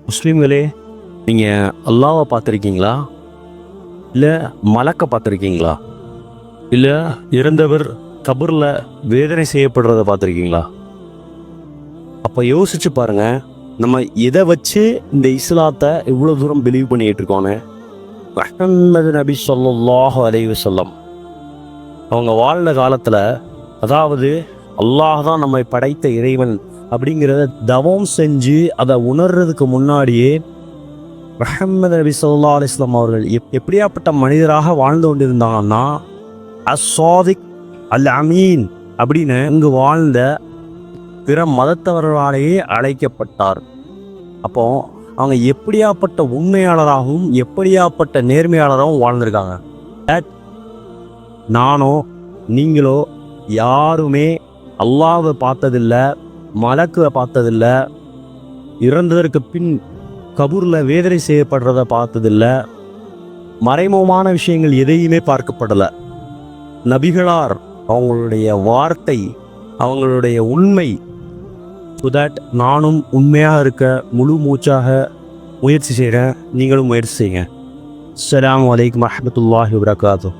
முஸ்லீம்களே, நீங்கள் அல்லாவை பார்த்துருக்கீங்களா? இல்லை மலக்கை பார்த்துருக்கீங்களா? இல்லை இறந்தவர் கபரில் வேதனை செய்யப்படுறத பார்த்துருக்கீங்களா? அப்போ யோசிச்சு பாருங்க, நம்ம எதை வச்சு இந்த இஸ்லாத்தை இவ்வளோ தூரம் பிலீவ் பண்ணிகிட்டு இருக்கோன்னு. முஹம்மது நபி ஸல்லல்லாஹு அலைஹி வஸல்லம் அவங்க வாழ்ந்த காலத்தில், அதாவது அல்லாஹ் தான் நம்மை படைத்த இறைவன் அப்படிங்கிறத தவம் செஞ்சு அதை உணர்றதுக்கு முன்னாடியே முஹம்மது நபி ஸல்லல்லாஹு அலைஹி வஸல்லம் அவர்கள் எப்படியாப்பட்ட மனிதராக வாழ்ந்து கொண்டிருந்தாங்கன்னா, அஸ்ஸாதிக் அல் அமீன் அப்படின்னு இங்கு வாழ்ந்த பிற மதத்தவர்களாலேயே அழைக்கப்பட்டார். அப்போ அவங்க எப்படியாப்பட்ட உண்மையாளராகவும் எப்படியாப்பட்ட நேர்மையாளராகவும் வாழ்ந்திருக்காங்க. நானோ நீங்களோ யாருமே அல்லாஹ்வை பார்த்ததில்லை, மலக்குவை பார்த்ததில்லை, இறந்ததற்கு பின் கபூரில் வேதனை செய்யப்படுறத பார்த்ததில்லை, மறைமுகமான விஷயங்கள் எதையுமே பார்க்கப்படலை. நபிகளார் அவங்களுடைய வார்த்தை, அவங்களுடைய உண்மை, ஸோ தட் நானும் உண்மையாக இருக்க முழு மூச்சாக முயற்சி செய்கிறேன். நீங்களும் முயற்சி செய்யுங்க. அஸ்ஸலாமு அலைக்கும் வரஹ்மத்துல்லாஹி வபரகாத்துஹு.